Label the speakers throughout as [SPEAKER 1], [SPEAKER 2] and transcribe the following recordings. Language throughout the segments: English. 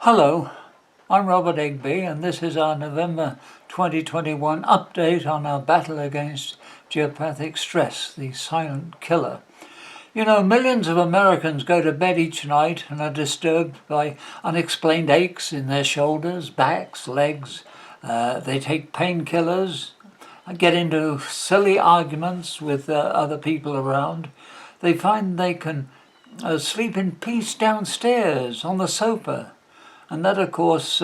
[SPEAKER 1] Hello, I'm Robert Egby, and this is our November 2021 update on our battle against geopathic stress, the silent killer. You know, millions of Americans go to bed each night and are disturbed by unexplained aches in their shoulders, backs, legs. They take painkillers, get into silly arguments with other people around. They find they can sleep in peace downstairs on the sofa. And that, of course,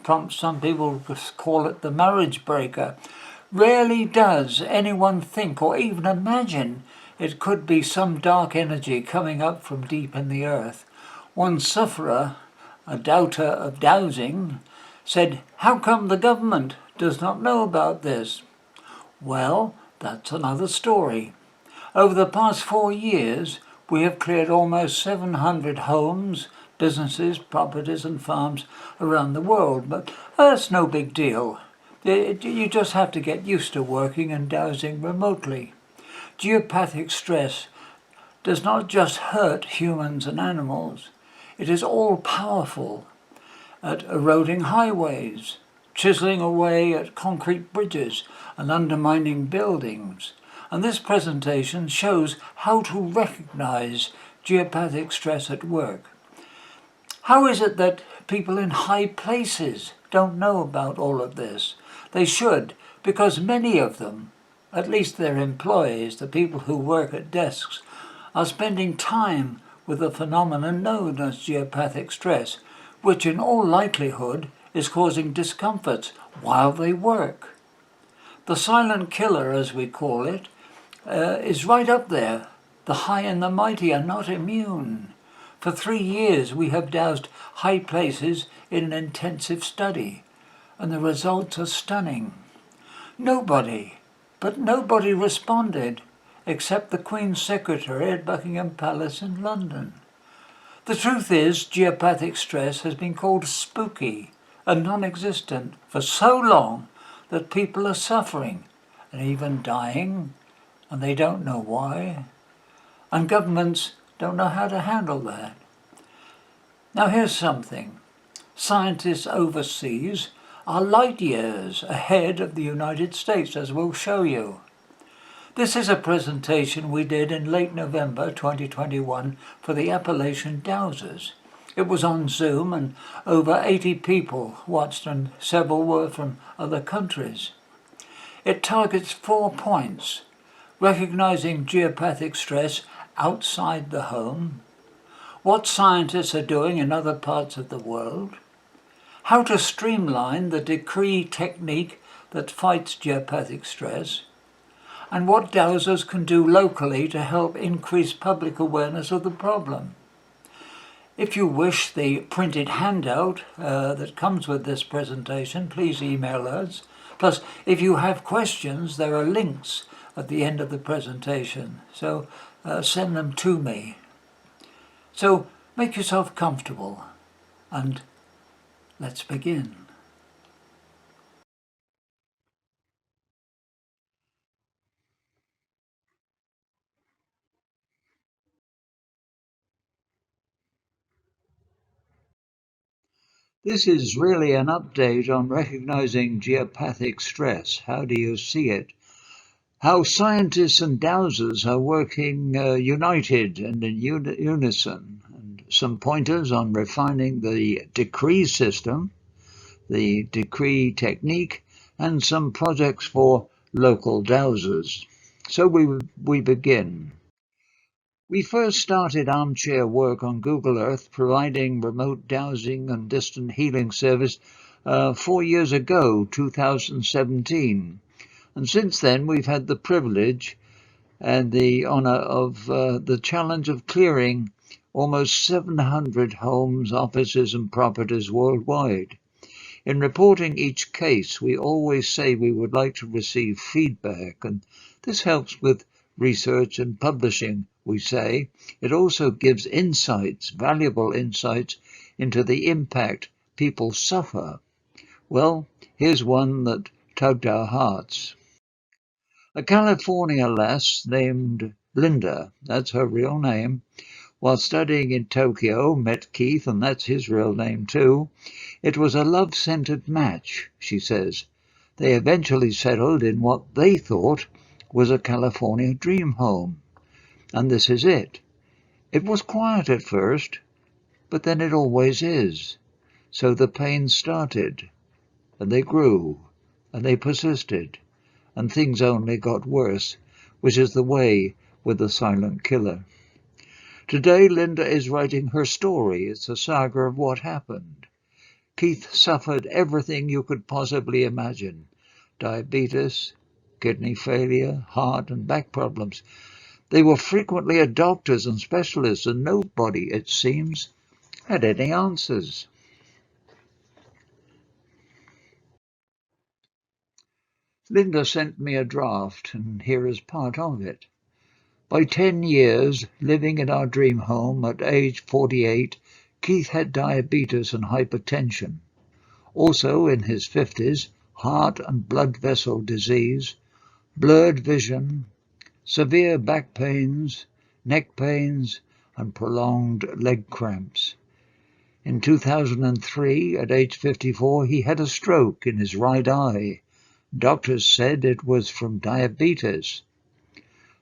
[SPEAKER 1] prompts some people to call it the marriage breaker. Rarely does anyone think or even imagine it could be some dark energy coming up from deep in the earth. One sufferer, a doubter of dowsing, said, "How come the government does not know about this?" Well, that's another story. Over the past 4 years, we have cleared almost 700 homes, businesses, properties and farms around the world, but that's no big deal. You just have to get used to working and dowsing remotely. Geopathic stress does not just hurt humans and animals. It is all-powerful at eroding highways, chiseling away at concrete bridges and undermining buildings. And this presentation shows how to recognize geopathic stress at work. How is it that people in high places don't know about all of this? They should, because many of them, at least their employees, the people who work at desks, are spending time with the phenomenon known as geopathic stress, which in all likelihood is causing discomforts while they work. The silent killer, as we call it, is right up there. The high and the mighty are not immune. For 3 years we have doused high places in an intensive study, and the results are stunning. Nobody responded, except the Queen's Secretary at Buckingham Palace in London. The truth is, geopathic stress has been called spooky and non-existent for so long that people are suffering and even dying, and they don't know why. And governments don't know how to handle that. Now here's something. Scientists overseas are light years ahead of the United States, as we'll show you. This is a presentation we did in late November 2021 for the Appalachian Dowsers. It was on Zoom and over 80 people watched, and several were from other countries. It targets 4 points: recognizing geopathic stress outside the home, what scientists are doing in other parts of the world, how to streamline the decree technique that fights geopathic stress, and what dowsers can do locally to help increase public awareness of the problem. If you wish the printed handout that comes with this presentation, please email us. Plus, if you have questions, there are links at the end of the presentation, so send them to me. So make yourself comfortable and let's begin. This is really an update on recognizing geopathic stress. How do you see it? How scientists and dowsers are working united and in unison, and some pointers on refining the decree system, the decree technique, and some projects for local dowsers. So we begin. We first started armchair work on Google Earth, providing remote dowsing and distant healing service 4 years ago, 2017. And since then, we've had the privilege and the honor of the challenge of clearing almost 700 homes, offices, and properties worldwide. In reporting each case, we always say we would like to receive feedback, and this helps with research and publishing, we say. It also gives insights, valuable insights, into the impact people suffer. Well, here's one that tugged our hearts. A California lass named Linda, that's her real name, While studying in Tokyo, met Keith, and that's his real name too. It was a love-centered match, she says. They eventually settled in what they thought was a California dream home. And this is it. It was quiet at first, but then it always is. So the pain started, and they grew, and they persisted, and things only got worse, which is the way with the silent killer. Today, Linda is writing her story. It's a saga of what happened. Keith suffered everything you could possibly imagine. Diabetes, kidney failure, heart and back problems. They were frequently at doctors and specialists, and nobody, it seems, had any answers. Linda sent me a draft, and here is part of it. By 10 years, living in our dream home at age 48, Keith had diabetes and hypertension. Also in his 50s, heart and blood vessel disease, blurred vision, severe back pains, neck pains, and prolonged leg cramps. In 2003, at age 54, he had a stroke in his right eye. Doctors said it was from diabetes.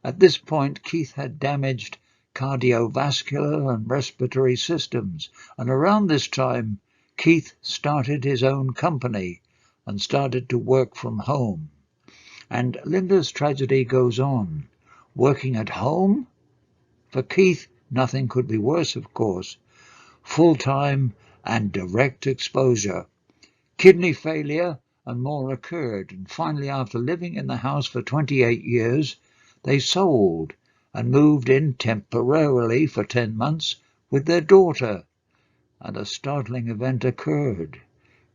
[SPEAKER 1] At this point, Keith had damaged cardiovascular and respiratory systems, and around this time, Keith started his own company and started to work from home. And Linda's tragedy goes on. Working at home? For Keith, nothing could be worse, of course. Full-time and direct exposure. Kidney failure and more occurred, and finally, after living in the house for 28 years, they sold and moved in temporarily for 10 months with their daughter. And a startling event occurred.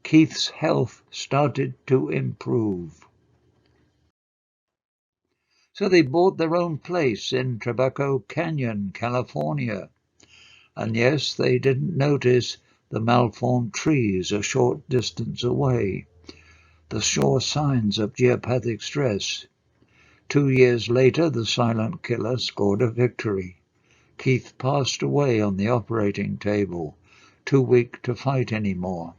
[SPEAKER 1] Keith's health started to improve. So they bought their own place in Tobacco Canyon, California. And yes, they didn't notice the malformed trees a short distance away, the sure signs of geopathic stress. 2 years later, the silent killer scored a victory. Keith passed away on the operating table, too weak to fight anymore.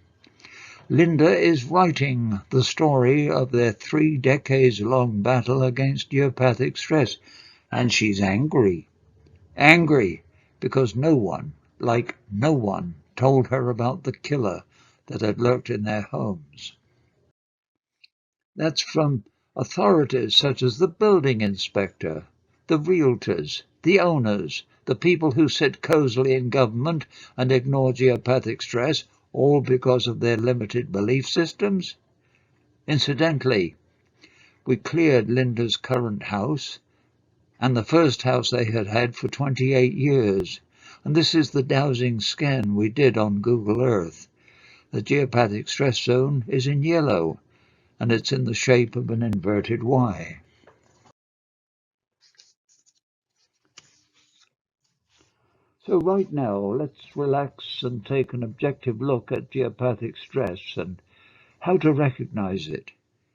[SPEAKER 1] Linda is writing the story of their 3 decades-long battle against geopathic stress, and she's angry. Angry because no one, told her about the killer that had lurked in their homes. That's from authorities such as the building inspector, the realtors, the owners, the people who sit cozily in government and ignore geopathic stress, all because of their limited belief systems. Incidentally, we cleared Linda's current house and the first house they had had for 28 years, and this is the Dowsing scan we did on Google Earth. The geopathic stress zone is in yellow, and it's in the shape of an inverted Y. So right now, let's relax and take an objective look at geopathic stress and how to recognize it.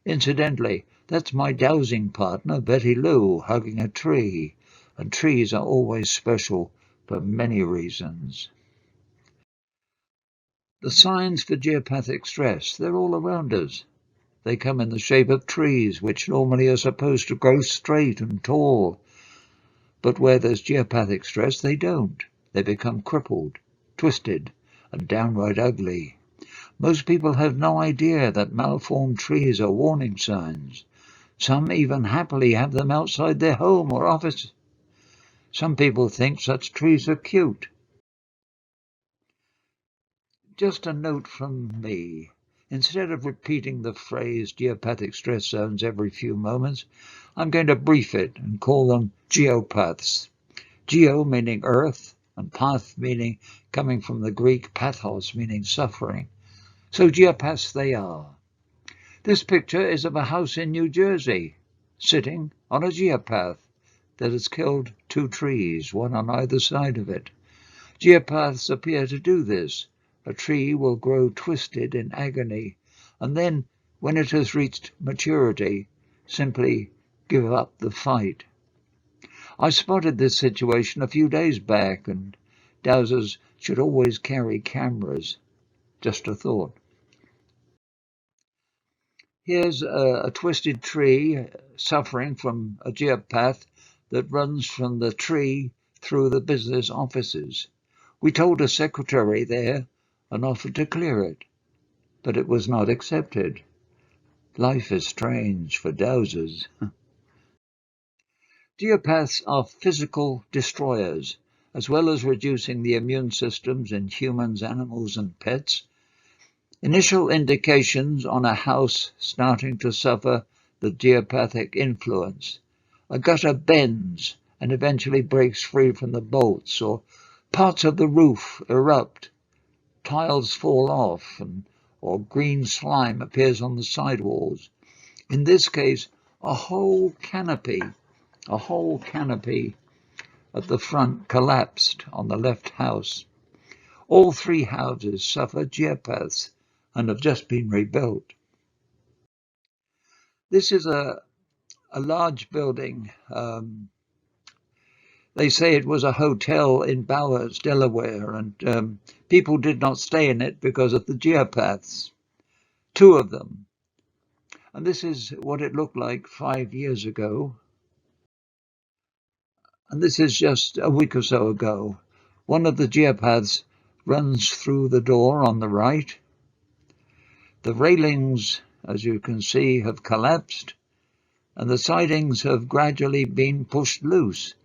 [SPEAKER 1] Incidentally, that's my dowsing partner, Betty Lou, hugging a tree, and trees are always special for many reasons. The signs for geopathic stress, they're all around us. They come in the shape of trees, which normally are supposed to grow straight and tall. But where there's geopathic stress, they don't. They become crippled, twisted, and downright ugly. Most people have no idea that malformed trees are warning signs. Some even happily have them outside their home or office. Some people think such trees are cute. Just a note from me. Instead of repeating the phrase geopathic stress zones every few moments, I'm going to brief it and call them geopaths. Geo meaning earth, and path meaning coming from the Greek pathos meaning suffering. So geopaths they are. This picture is of a house in New Jersey, sitting on a geopath that has killed 2 trees, one on either side of it. Geopaths appear to do this. A tree will grow twisted in agony, and then, when it has reached maturity, simply give up the fight. I spotted this situation a few days back, and Dowsers should always carry cameras. Just a thought. Here's a twisted tree suffering from a geopath that runs from the tree through the business offices. We told a secretary there and offered to clear it, but it was not accepted. Life is strange for Dowsers. Geopaths are physical destroyers. As well as reducing the immune systems in humans, animals, and pets. Initial indications on a house starting to suffer the geopathic influence. A gutter bends and eventually breaks free from the bolts, or parts of the roof erupt, tiles fall off, or green slime appears on the sidewalls. In this case, a whole canopy at the front collapsed on the left house. All three houses suffer geopaths and have just been rebuilt. This is a large building. They say it was a hotel in Bowers, Delaware, and people did not stay in it because of the geopaths. 2 of them. And this is what it looked like 5 years ago. And this is just a week or so ago. One of the geopaths runs through the door on the right. The railings, as you can see, have collapsed, and the sidings have gradually been pushed loose.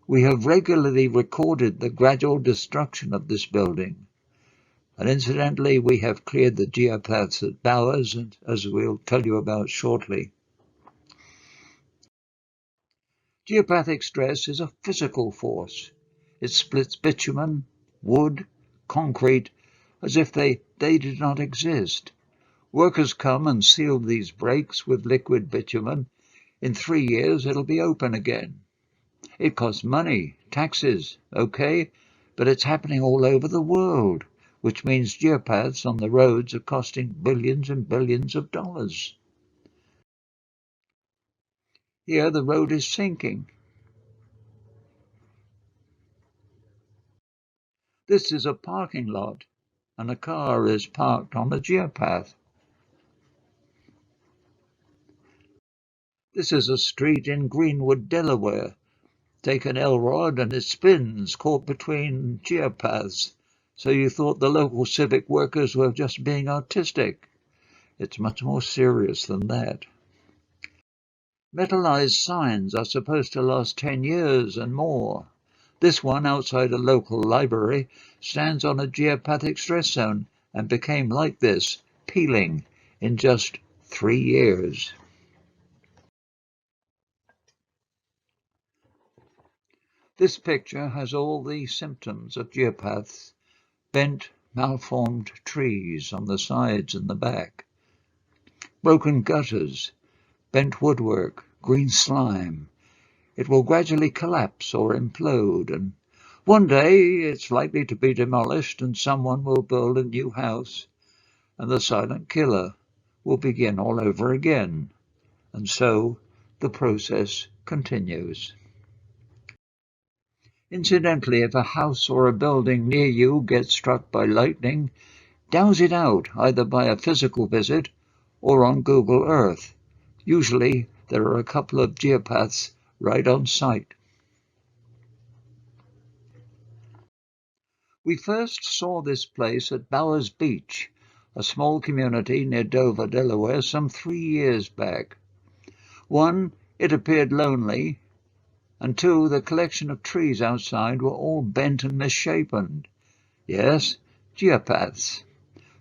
[SPEAKER 1] We have regularly recorded the gradual destruction of this building. And incidentally, we have cleared the geopaths at Bowers, and as we'll tell you about shortly. Geopathic stress is a physical force. It splits bitumen, wood, concrete, as if they did not exist. Workers come and seal these breaks with liquid bitumen. In 3 years, it'll be open again. It costs money, taxes, okay, but it's happening all over the world, which means geopaths on the roads are costing billions and billions of dollars. Here, the road is sinking. This is a parking lot, and a car is parked on a geopath. This is a street in Greenwood, Delaware. Take an L-rod and it spins, caught between geopaths. So you thought the local civic workers were just being artistic. It's much more serious than that. Metallized signs are supposed to last 10 years and more. This one outside a local library stands on a geopathic stress zone and became like this, peeling, in just 3 years. This picture has all the symptoms of geopaths: bent, malformed trees on the sides and the back, broken gutters, bent woodwork, green slime. It will gradually collapse or implode, and one day it's likely to be demolished and someone will build a new house, and the silent killer will begin all over again. And so the process continues. Incidentally, if a house or a building near you gets struck by lightning, douse it out either by a physical visit or on Google Earth. Usually there are a couple of geopaths right on site. We first saw this place at Bowers Beach, a small community near Dover, Delaware, some 3 years back. 1, it appeared lonely, and 2, the collection of trees outside were all bent and misshapen. Yes, geopaths.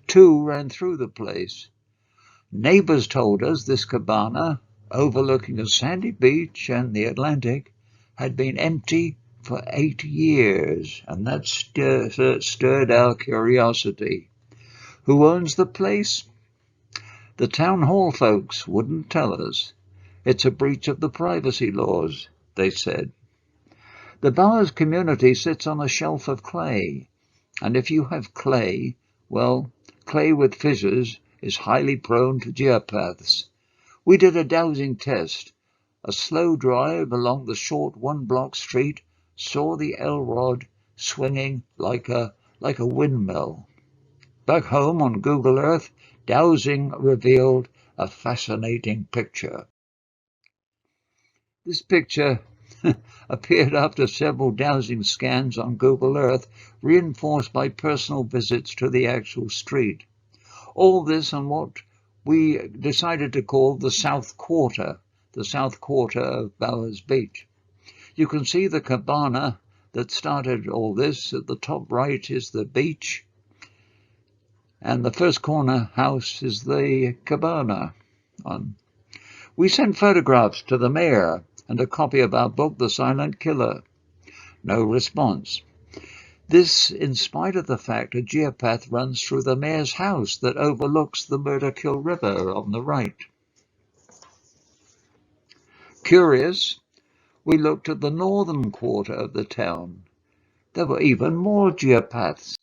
[SPEAKER 1] 2 ran through the place. Neighbors told us this cabana, overlooking a sandy beach and the Atlantic, had been empty for 8 years, and that stirred our curiosity. Who owns the place? The town hall folks wouldn't tell us. It's a breach of the privacy laws, they said. The Bowers community sits on a shelf of clay, and if you have clay, well, clay with fissures is highly prone to geopaths. We did a dowsing test. A slow drive along the short 1-block street saw the L-rod
[SPEAKER 2] swinging like a windmill. Back home on Google Earth, Dowsing revealed a fascinating picture. This picture appeared after several Dowsing scans on Google Earth, reinforced by personal visits to the actual street. All this on what we decided to call the South Quarter of Bowers Beach. You can see the cabana that started all this. At the top right is the beach, and the first corner house is the cabana. We sent photographs to the mayor and a copy of our book, The Silent Killer. No response. This in spite of the fact a geopath runs through the mayor's house that overlooks the Murder-Kill River on the right. Curious, we looked at the northern quarter of the town. There were even more geopaths.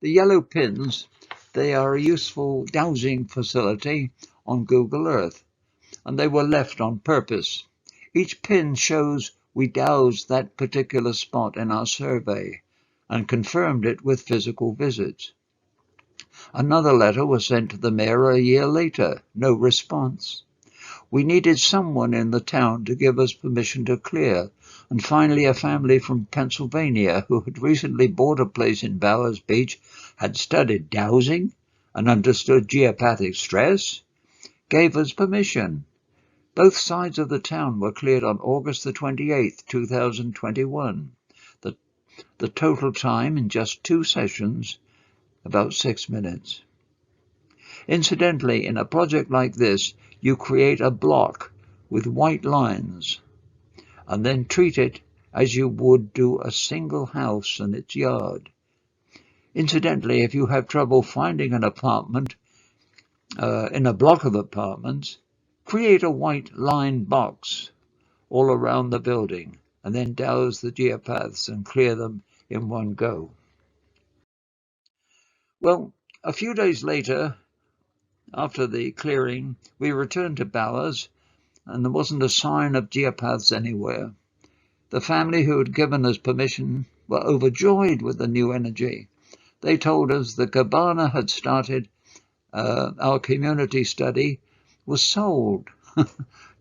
[SPEAKER 2] The yellow pins, they are a useful dowsing facility on Google Earth, and they were left on purpose. Each pin shows we dowsed that particular spot in our survey and confirmed it with physical visits. Another letter was sent to the mayor a year later. No response. We needed someone in the town to give us permission to clear, and finally a family from Pennsylvania who had recently bought a place in Bowers Beach, had studied dowsing and understood geopathic stress, gave us permission. Both sides of the town were cleared on August the 28th, 2021. The total time in just 2 sessions, about 6 minutes. Incidentally, in a project like this, you create a block with white lines and then treat it as you would do a single house and its yard. Incidentally, if you have trouble finding an apartment in a block of apartments, create a white line box all around the building and then douse the geopaths and clear them in one go. Well, a few days later, after the clearing, we returned to Bowers, and there wasn't a sign of geopaths anywhere. The family who had given us permission were overjoyed with the new energy. They told us the cabana had started, our community study was sold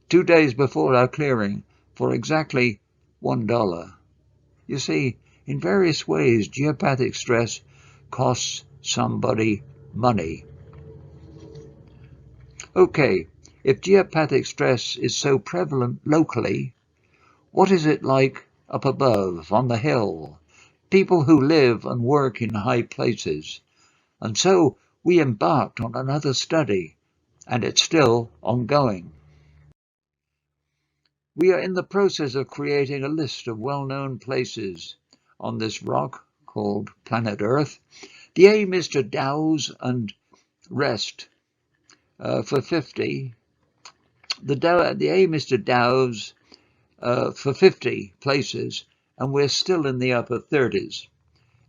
[SPEAKER 2] 2 days before our clearing for exactly $1. You see, in various ways, geopathic stress costs somebody money. Okay, if geopathic stress is so prevalent locally, what is it like up above, on the hill? People who live and work in high places. And so we embarked on another study, and it's still ongoing. We are in the process of creating a list of well-known places on this rock called planet Earth. The aim is to douse and rest for 50. The aim is to douse for 50 places, and we're still in the upper 30s.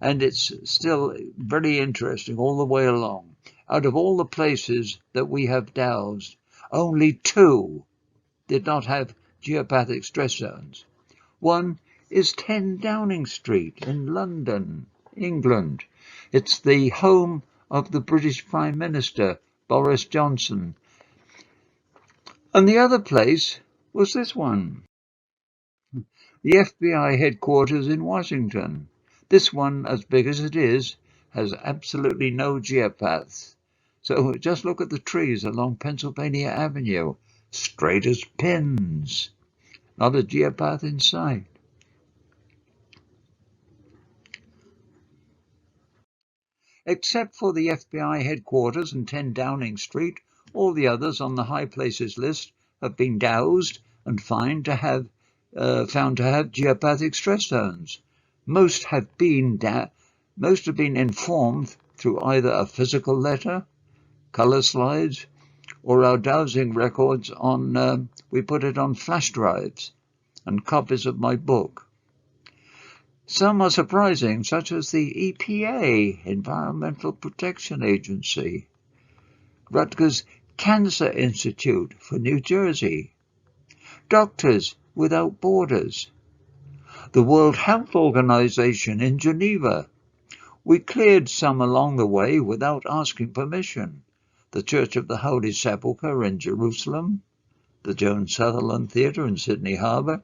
[SPEAKER 2] And it's still very interesting all the way along. Out of all the places that we have doused, only 2 did not have geopathic stress zones. One is 10 Downing Street in London, England. It's the home of the British Prime Minister, Boris Johnson. And the other place was this one, the FBI headquarters in Washington. This one, as big as it is, has absolutely no geopaths. So just look at the trees along Pennsylvania Avenue, straight as pins. Not a geopath in sight. Except for the FBI headquarters and 10 Downing Street, all the others on the high places list have been doused and found to have geopathic stress zones. Most have been informed through either a physical letter, color slides, or our dowsing records on. We put it on flash drives and copies of my book. Some are surprising, such as the EPA, Environmental Protection Agency, Rutgers Cancer Institute for New Jersey, Doctors Without Borders, the World Health Organization in Geneva. We cleared some along the way without asking permission. The Church of the Holy Sepulchre in Jerusalem, the Joan Sutherland Theatre in Sydney Harbour.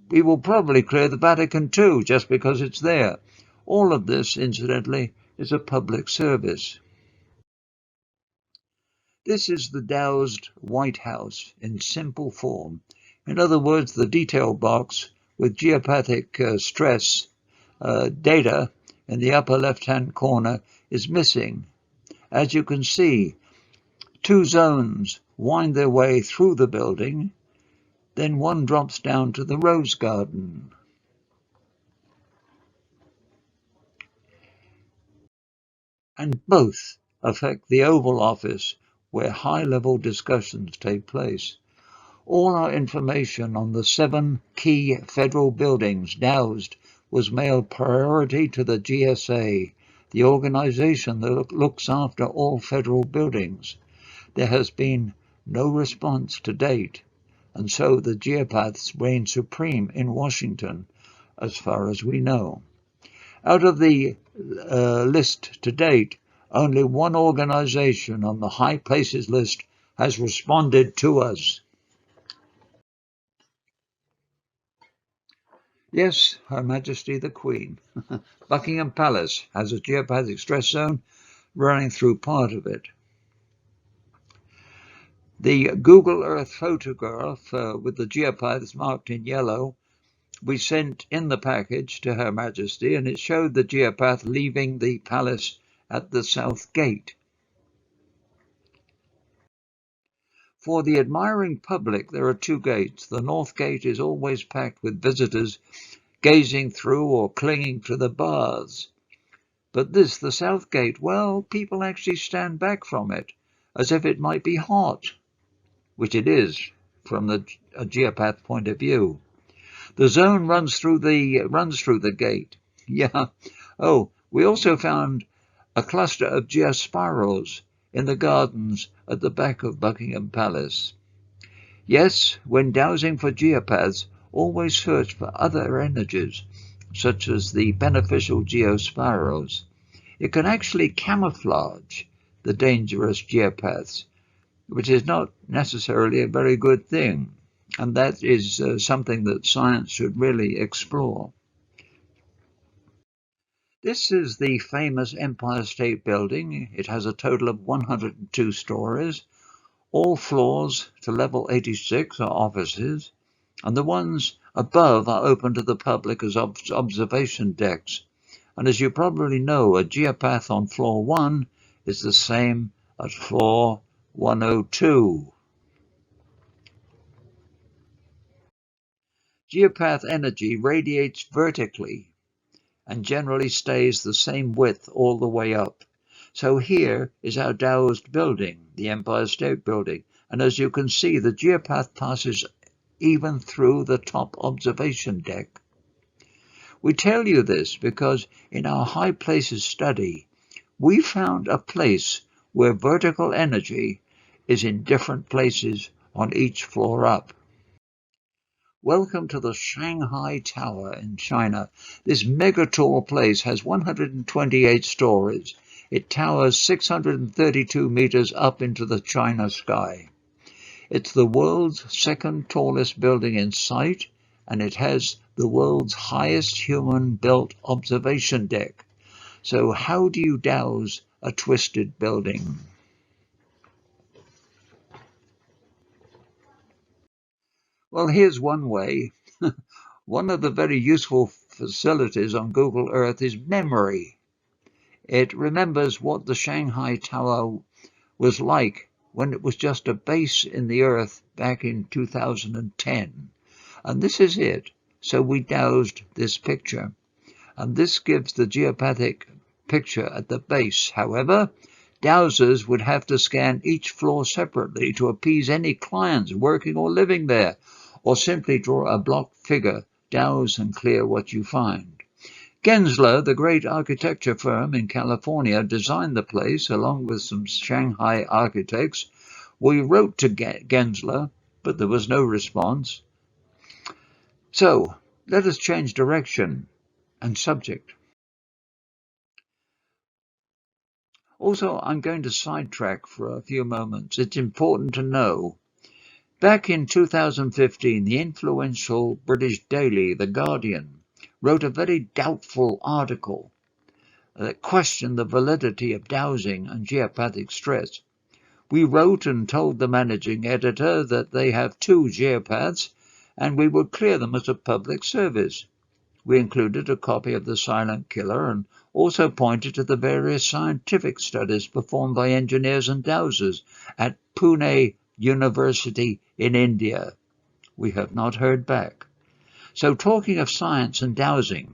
[SPEAKER 2] We will probably clear the Vatican too, just because it's there. All of this, incidentally, is a public service. This is the dowsed White House in simple form. In other words, the detail box with geopathic stress data in the upper left-hand corner is missing. As you can see, two zones wind their way through the building, then one drops down to the rose garden. And both affect the Oval Office, where high-level discussions take place. All our information on the 7 key federal buildings dowsed was mailed priority to the GSA, the organization that looks after all federal buildings. There has been no response to date, and so the geopaths reign supreme in Washington, as far as we know. Out of the list to date, only one organization on the high places list has responded to us. Yes, Her Majesty the Queen. Buckingham Palace has a geopathic stress zone running through part of it. The Google Earth photograph with the geopaths marked in yellow we sent in the package to Her Majesty, and it showed the geopath leaving the palace at the south gate. For the admiring public, there are 2 gates. The north gate is always packed with visitors gazing through or clinging to the bars. But this, the south gate, well, people actually stand back from it, as if it might be hot, which it is from a geopath point of view. The zone runs through the gate. Yeah. Oh, we also found a cluster of geospirals in the gardens at the back of Buckingham Palace. Yes, when dowsing for geopaths, always search for other energies, such as the beneficial geospirals. It can actually camouflage the dangerous geopaths, which is not necessarily a very good thing. And that is something that science should really explore. This is the famous Empire State Building. It has a total of 102 stories. All floors to level 86 are offices, and the ones above are open to the public as observation decks. And as you probably know, a geopath on floor 1 is the same as floor 102. Geopath energy radiates vertically and generally stays the same width all the way up. So here is our dowsed building, the Empire State Building, and as you can see, the geopath passes even through the top observation deck. We tell you this because in our high places study, we found a place where vertical energy is in different places on each floor up. Welcome to the Shanghai Tower in China. This mega-tall place has 128 stories. It towers 632 meters up into the China sky. It's the world's 2nd tallest building in sight, and it has the world's highest human-built observation deck. So how do you douse a twisted building? Well, here's one way. One of the very useful facilities on Google Earth is memory. It remembers what the Shanghai Tower was like when it was just a base in the Earth back in 2010. And this is it. So we dowsed this picture. And this gives the geopathic picture at the base. However, dowsers would have to scan each floor separately to appease any clients working or living there, or simply draw a block figure, douse and clear what you find. Gensler, the great architecture firm in California, designed the place along with some Shanghai architects. We wrote to Gensler, but there was no response. So, Let us change direction and subject. Also, I'm going to sidetrack for a few moments. It's important to know. Back in 2015, the influential British daily, The Guardian, wrote a very doubtful article that questioned the validity of dowsing and geopathic stress. We wrote and told the managing editor that they have 2 geopaths and we would clear them as a public service. We included a copy of The Silent Killer and also pointed to the various scientific studies performed by engineers and dowsers at Pune University in India. We have not heard back. So talking of science and dowsing,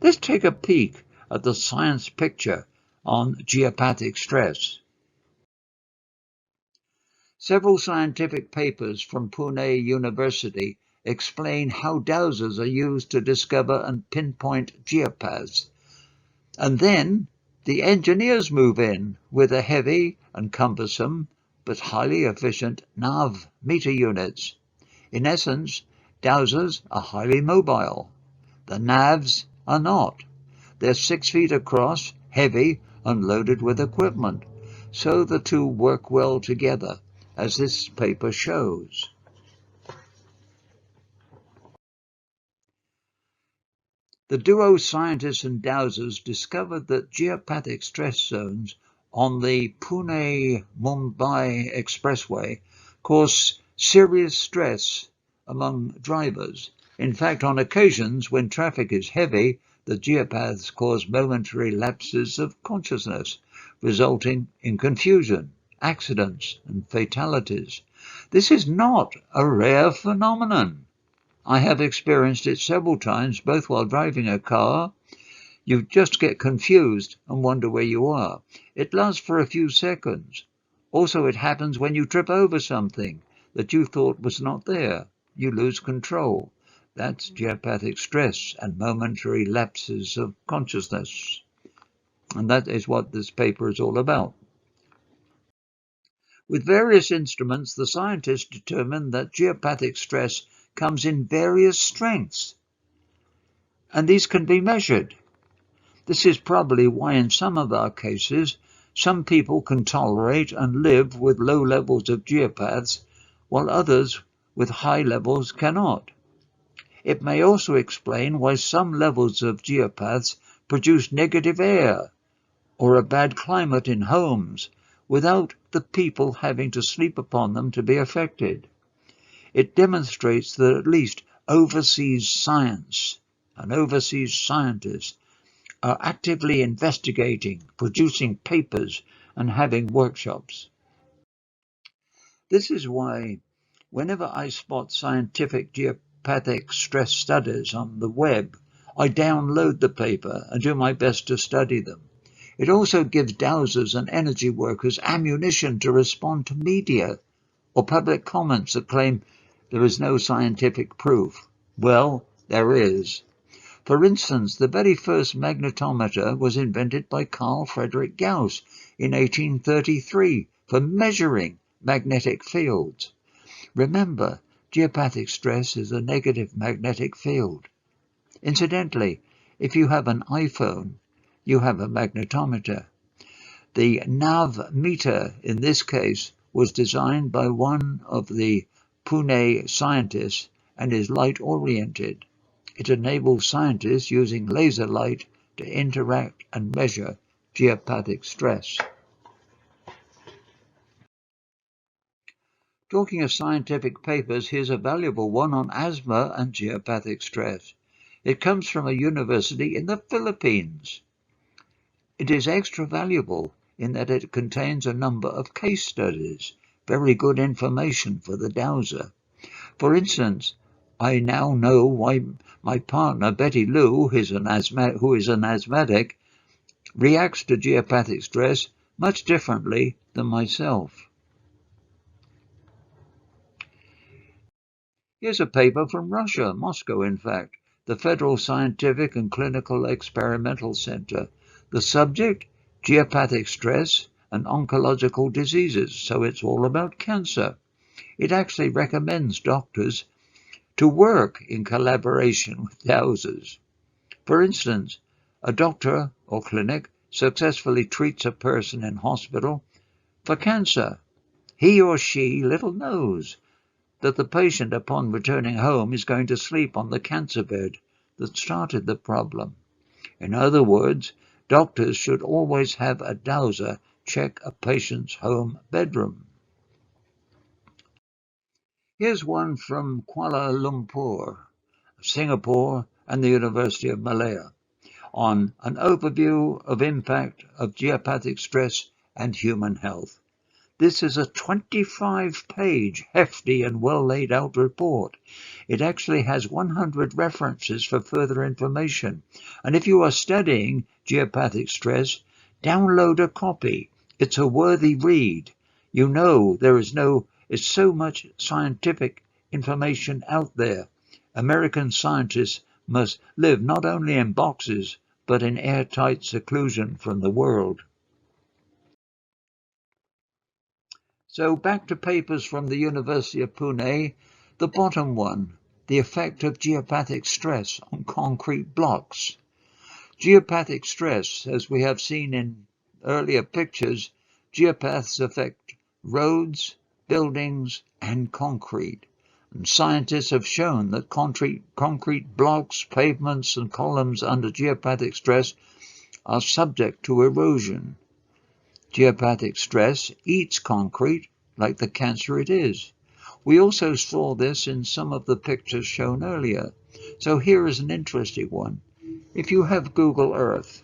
[SPEAKER 2] let's take a peek at the science picture on geopathic stress. Several scientific papers from Pune University explain how dowsers are used to discover and pinpoint geopaths. And then the engineers move in with a heavy and cumbersome but highly efficient nav meter units. In essence, dowsers are highly mobile. The navs are not. They're 6 feet across, heavy and loaded with equipment. So the two work well together, as this paper shows. The duo scientists and dowsers discovered that geopathic stress zones on the Pune-Mumbai expressway cause serious stress among drivers. In fact, on occasions when traffic is heavy, the geopaths cause momentary lapses of consciousness, resulting in confusion, accidents, and fatalities. This is not a rare phenomenon. I have experienced it several times, both while driving a car. You just get confused and wonder where you are. It lasts for a few seconds. Also, it happens when you trip over something that you thought was not there. You lose control. That's geopathic stress and momentary lapses of consciousness. And that is what this paper is all about. With various instruments, the scientists determined that geopathic stress comes in various strengths, and these can be measured. This is probably why in some of our cases, some people can tolerate and live with low levels of geopaths, while others with high levels cannot. It may also explain why some levels of geopaths produce negative air or a bad climate in homes without the people having to sleep upon them to be affected. It demonstrates that at least overseas science and overseas scientists are actively investigating, producing papers, and having workshops. This is why whenever I spot scientific geopathic stress studies on the web, I download the paper and do my best to study them. It also gives dowsers and energy workers ammunition to respond to media or public comments that claim there is no scientific proof. Well, there is. For instance, the very first magnetometer was invented by Carl Friedrich Gauss in 1833 for measuring magnetic fields. Remember, geopathic stress is a negative magnetic field. Incidentally, if you have an iPhone, you have a magnetometer. The nav meter in this case was designed by one of the Pune scientists and is light-oriented. It enables scientists using laser light to interact and measure geopathic stress. Talking of scientific papers, here's a valuable one on asthma and geopathic stress. It comes from a university in the Philippines. It is extra valuable in that it contains a number of case studies, very good information for the dowser. For instance, I now know why my partner Betty Lou, who is an asthmatic, reacts to geopathic stress much differently than myself. Here's a paper from Russia, Moscow in fact, the Federal Scientific and Clinical Experimental Center. The subject, geopathic stress and oncological diseases, so it's all about cancer. It actually recommends doctors to work in collaboration with Dowsers. For instance, a doctor or clinic successfully treats a person in hospital for cancer. He or she little knows that the patient, upon returning home, is going to sleep on the cancer bed that started the problem. In other words, doctors should always have a dowser check a patient's home bedroom. Here's one from Kuala Lumpur, Singapore, and the University of Malaya on an overview of impact of geopathic stress and human health. This is a 25-page, hefty and well laid out report. It actually has 100 references for further information. And if you are studying geopathic stress, download a copy. It's a worthy read. You know there's so much scientific information out there. American scientists must live not only in boxes, but in airtight seclusion from the world. So back to papers from the University of Pune. The bottom one, the effect of geopathic stress on concrete blocks. Geopathic stress, as we have seen in earlier pictures, geopaths affect roads, buildings, and concrete. And scientists have shown that concrete blocks, pavements, and columns under geopathic stress are subject to erosion. Geopathic stress eats concrete like the cancer it is. We also saw this in some of the pictures shown earlier. So here is an interesting one. If you have Google Earth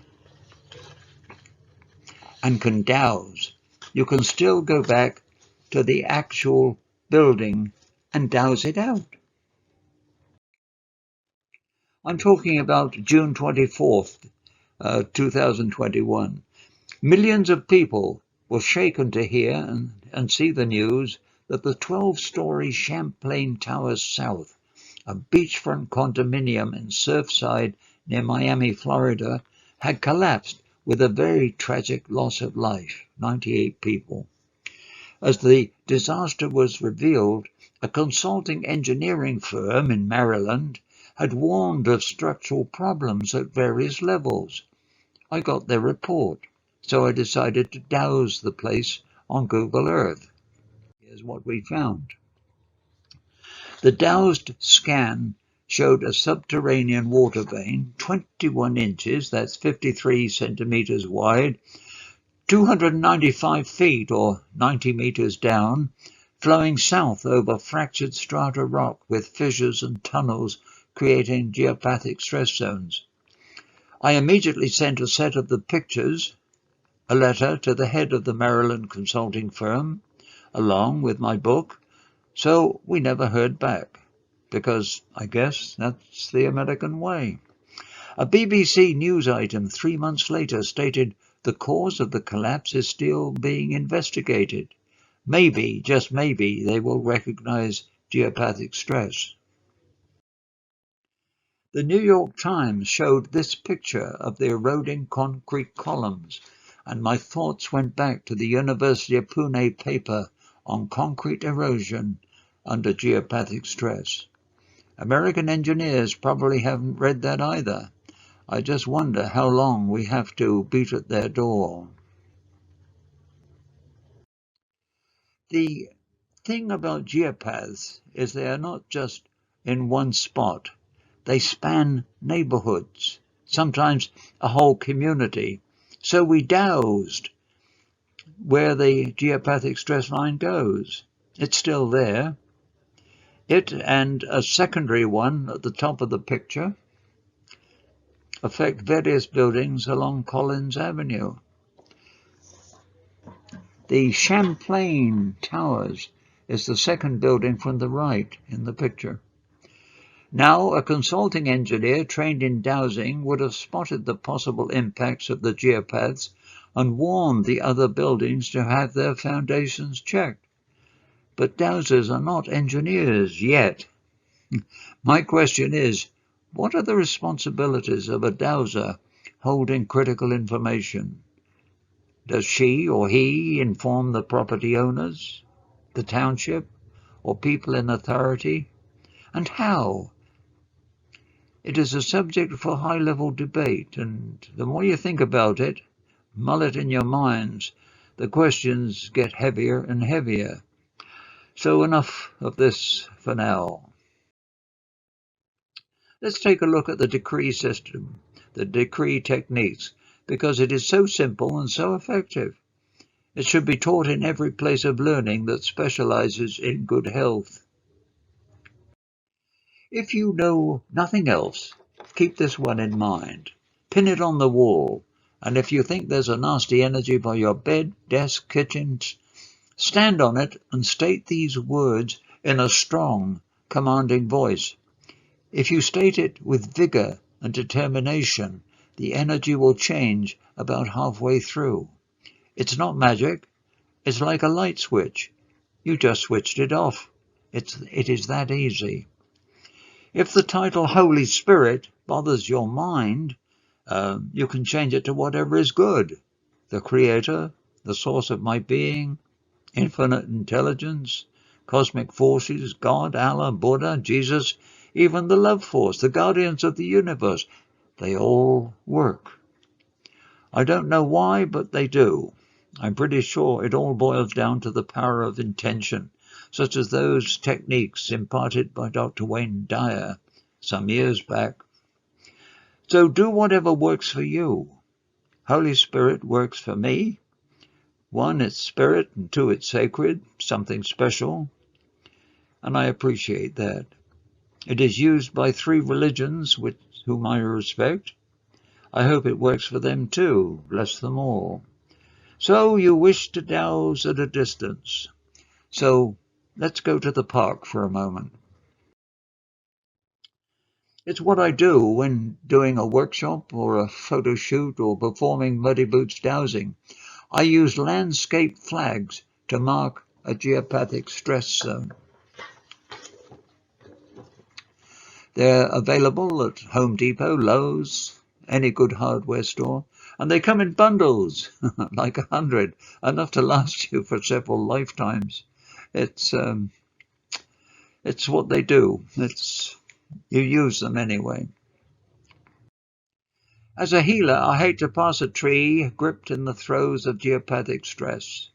[SPEAKER 2] and can dowse, you can still go back to the actual building and dowse it out. I'm talking about June 24th, 2021. Millions of people were shaken to hear and see the news that the 12-story Champlain Towers South, a beachfront condominium in Surfside near Miami, Florida, had collapsed with a very tragic loss of life, 98 people. As the disaster was revealed, a consulting engineering firm in Maryland had warned of structural problems at various levels. I got their report. So I decided to dowse the place on Google Earth. Here's what we found. The dowsed scan showed a subterranean water vein, 21 inches, that's 53 centimeters wide, 295 feet or 90 meters down, flowing south over fractured strata rock with fissures and tunnels creating geopathic stress zones. I immediately sent a set of the pictures, a letter to the head of the Maryland consulting firm, along with my book, so we never heard back, because I guess that's the American way. A BBC news item 3 months later stated the cause of the collapse is still being investigated. Maybe, just maybe, they will recognize geopathic stress. The New York Times showed this picture of the eroding concrete columns, and my thoughts went back to the University of Pune paper on concrete erosion under geopathic stress. American engineers probably haven't read that either. I just wonder how long we have to beat at their door. The thing about geopaths is they are not just in one spot. They span neighborhoods, sometimes a whole community. So we dowsed where the geopathic stress line goes. It's still there. It and a secondary one at the top of the picture affect various buildings along Collins Avenue. The Champlain Towers is the second building from the right in the picture. Now, a consulting engineer trained in dowsing would have spotted the possible impacts of the geopaths and warned the other buildings to have their foundations checked. But dowsers are not engineers yet. My question is, what are the responsibilities of a dowser holding critical information? Does she or he inform the property owners, the township, or people in authority? And how? It is a subject for high-level debate, and the more you think about it, mull it in your minds, the questions get heavier and heavier. So enough of this for now. Let's take a look at the decree system, the decree techniques, because it is so simple and so effective. It should be taught in every place of learning that specializes in good health. If you know nothing else, keep this one in mind. Pin it on the wall, and if you think there's a nasty energy by your bed, desk, kitchen, stand on it and state these words in a strong, commanding voice. If you state it with vigor and determination, the energy will change about halfway through. It's not magic. It's like a light switch. You just switched it off. It is that easy. If the title Holy Spirit bothers your mind, you can change it to whatever is good. The Creator, the source of my being, infinite intelligence, cosmic forces, God, Allah, Buddha, Jesus, even the love force, the guardians of the universe. They all work. I don't know why, but they do. I'm pretty sure it all boils down to the power of intention, such as those techniques imparted by Dr. Wayne Dyer some years back. So do whatever works for you. Holy Spirit works for me. 1, it's spirit, and 2, it's sacred, something special, and I appreciate that. It is used by 3 religions with whom I respect. I hope it works for them too, bless them all. So you wish to douse at a distance. So let's go to the park for a moment. It's what I do when doing a workshop or a photo shoot or performing muddy boots dowsing. I use landscape flags to mark a geopathic stress zone. They're available at Home Depot, Lowe's, any good hardware store, and they come in bundles, like 100, enough to last you for several lifetimes. It's what they do. You use them anyway. As a healer, I hate to pass a tree gripped in the throes of geopathic stress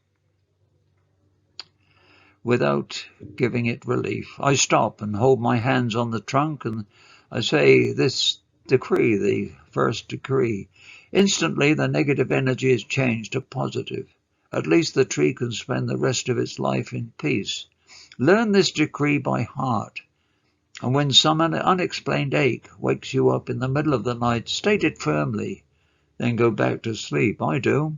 [SPEAKER 2] without giving it relief. I stop and hold my hands on the trunk and I say this decree, the first decree. Instantly, the negative energy is changed to positive. At least the tree can spend the rest of its life in peace. Learn this decree by heart. And when some unexplained ache wakes you up in the middle of the night, state it firmly, then go back to sleep. I do.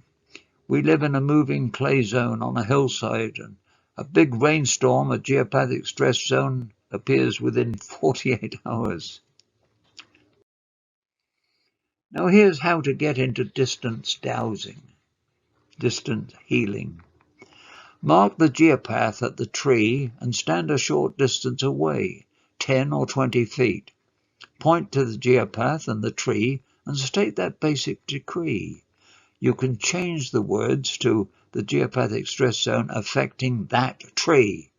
[SPEAKER 2] We live in a moving clay zone on a hillside, and a big rainstorm, a geopathic stress zone, appears within 48 hours. Now here's how to get into distance dowsing, distant healing. Mark the geopath at the tree and stand a short distance away, 10 or 20 feet. Point to the geopath and the tree and state that basic decree. You can change the words to the geopathic stress zone affecting that tree.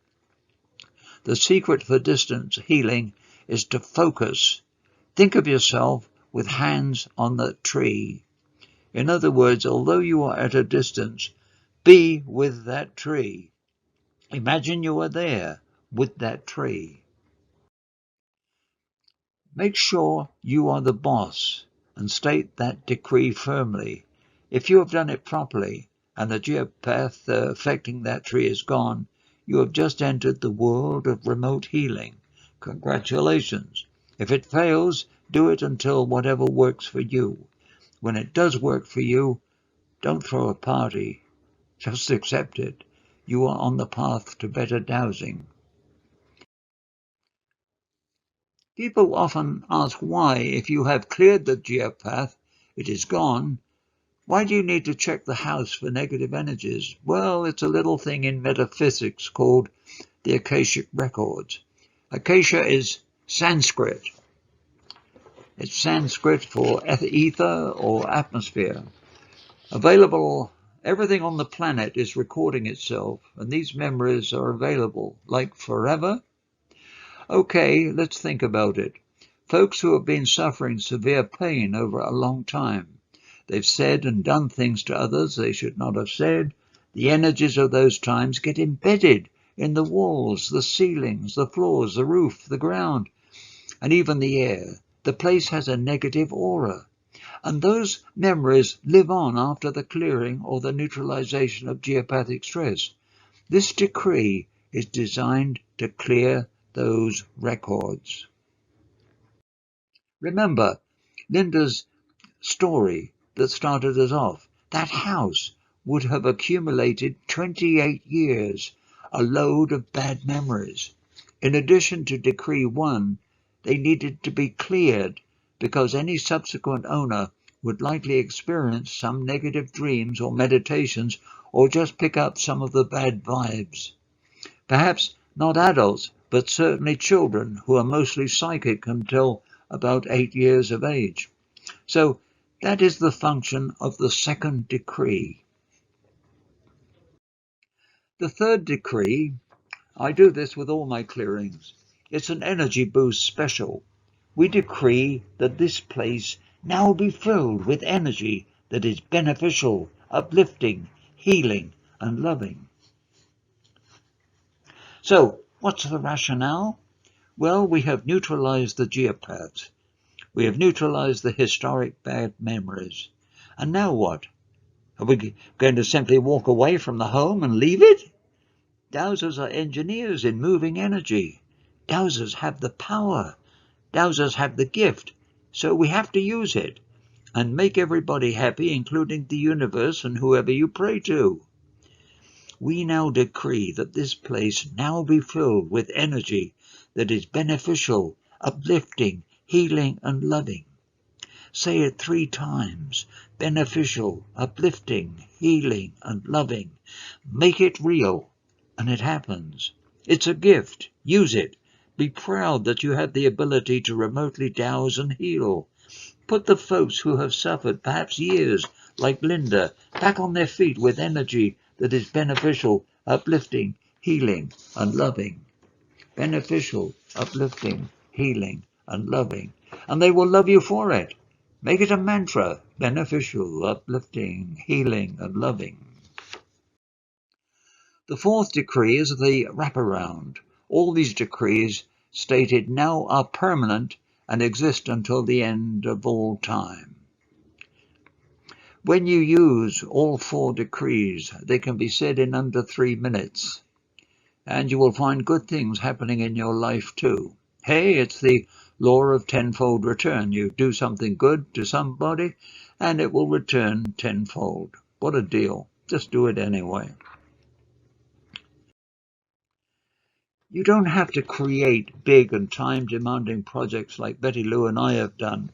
[SPEAKER 2] The secret for distance healing is to focus. Think of yourself with hands on the tree. In other words, although you are at a distance, be with that tree. Imagine you are there with that tree. Make sure you are the boss and state that decree firmly. If you have done it properly and the geopath affecting that tree is gone, you have just entered the world of remote healing. Congratulations. If it fails, do it until whatever works for you. When it does work for you, don't throw a party. Just accept it. You are on the path to better dowsing. People often ask why, if you have cleared the geopath, it is gone, why do you need to check the house for negative energies? Well, it's a little thing in metaphysics called the Akashic Records. Akasha is Sanskrit. It's Sanskrit for ether or atmosphere. Available, everything on the planet is recording itself, and these memories are available, like forever. Okay, let's think about it. Folks who have been suffering severe pain over a long time. They've said and done things to others they should not have said. The energies of those times get embedded in the walls, the ceilings, the floors, the roof, the ground, and even the air. The place has a negative aura. And those memories live on after the clearing or the neutralization of geopathic stress. This decree is designed to clear those records. Remember Linda's story that started us off. That house would have accumulated 28 years, a load of bad memories. In addition to Decree 1, they needed to be cleared because any subsequent owner would likely experience some negative dreams or meditations or just pick up some of the bad vibes. Perhaps not adults, but certainly children who are mostly psychic until about 8 years of age. So that is the function of the second decree. The third decree, I do this with all my clearings. It's an energy boost special. We decree that this place now be filled with energy that is beneficial, uplifting, healing, and loving. So, what's the rationale? Well, we have neutralized the geopaths. We have neutralized the historic bad memories. And now what? Are we going to simply walk away from the home and leave it? Dowsers are engineers in moving energy. Dowsers have the power. Dowsers have the gift. So we have to use it and make everybody happy, including the universe and whoever you pray to. We now decree that this place now be filled with energy that is beneficial, uplifting, healing, and loving. Say it 3 times. Beneficial, uplifting, healing, and loving. Make it real, and it happens. It's a gift. Use it. Be proud that you have the ability to remotely douse and heal. Put the folks who have suffered perhaps years, like Linda, back on their feet with energy that is beneficial, uplifting, healing, and loving. Beneficial, uplifting, healing, and loving. And they will love you for it. Make it a mantra. Beneficial, uplifting, healing, and loving. The fourth decree is the wraparound. All these decrees stated now are permanent and exist until the end of all time. When you use all 4 decrees, they can be said in under 3 minutes. And you will find good things happening in your life too. Hey, it's the Law of Tenfold Return. You do something good to somebody, and it will return tenfold. What a deal. Just do it anyway. You don't have to create big and time-demanding projects like Betty Lou and I have done,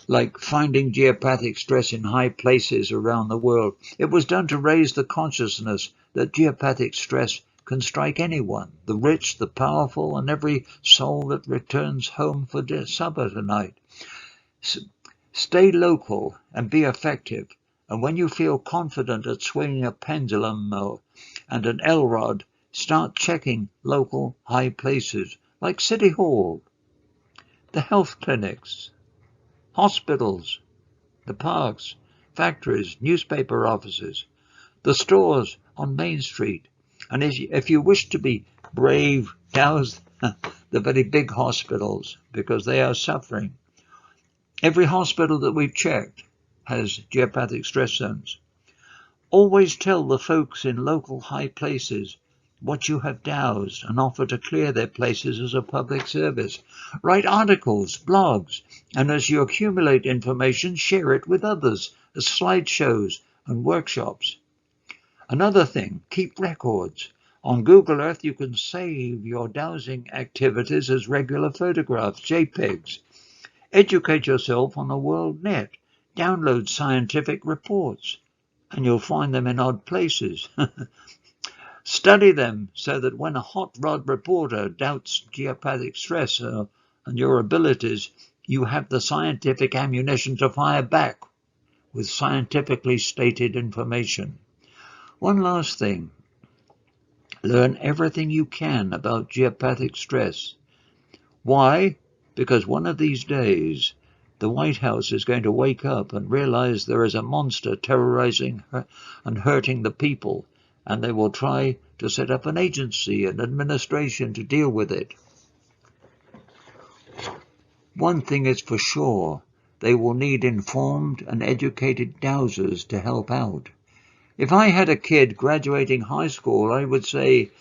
[SPEAKER 2] like finding geopathic stress in high places around the world. It was done to raise the consciousness that geopathic stress can strike anyone, the rich, the powerful, and every soul that returns home for supper tonight. Stay local and be effective. And when you feel confident at swinging a pendulum and an L-rod, start checking local high places like City Hall, the health clinics, hospitals, the parks, factories, newspaper offices, the stores on Main Street. And if you wish to be brave, douse the very big hospitals because they are suffering. Every hospital that we've checked has geopathic stress zones. Always tell the folks in local high places what you have doused and offer to clear their places as a public service. Write articles, blogs, and as you accumulate information, share it with others as slideshows and workshops. Another thing, keep records. On Google Earth, you can save your dowsing activities as regular photographs, JPEGs. Educate yourself on the world net. Download scientific reports, and you'll find them in odd places. Study them so that when a hot rod reporter doubts geopathic stress and your abilities, you have the scientific ammunition to fire back with scientifically stated information. One last thing. Learn everything you can about geopathic stress. Why? Because one of these days, the White House is going to wake up and realize there is a monster terrorizing and hurting the people, and they will try to set up an agency and administration to deal with it. One thing is for sure, they will need informed and educated dowsers to help out. If I had a kid graduating high school, I would say,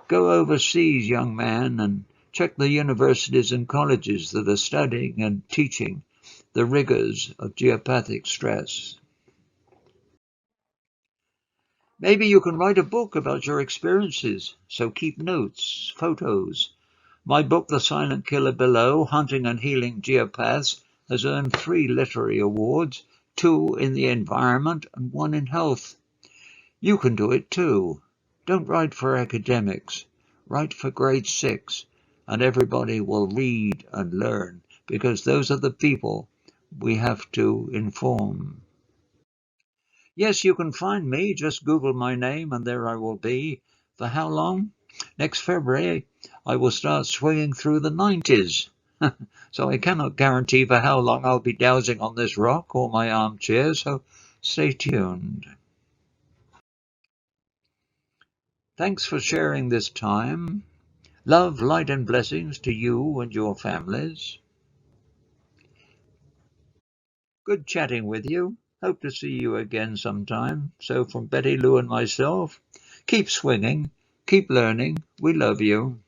[SPEAKER 2] go overseas, young man, and check the universities and colleges that are studying and teaching the rigors of geopathic stress. Maybe you can write a book about your experiences, so keep notes, photos. My book, The Silent Killer Below, Hunting and Healing Geopaths, has earned 3 literary awards, 2 in the environment and 1 in health. You can do it too. Don't write for academics. Write for grade 6, and everybody will read and learn, because those are the people we have to inform. Yes, you can find me. Just Google my name, and there I will be. For how long? Next February, I will start swinging through the 90s. So I cannot guarantee for how long I'll be dowsing on this rock or my armchair, so stay tuned. Thanks for sharing this time. Love, light, and blessings to you and your families. Good chatting with you. Hope to see you again sometime. So from Betty Lou and myself, keep swinging, keep learning. We love you.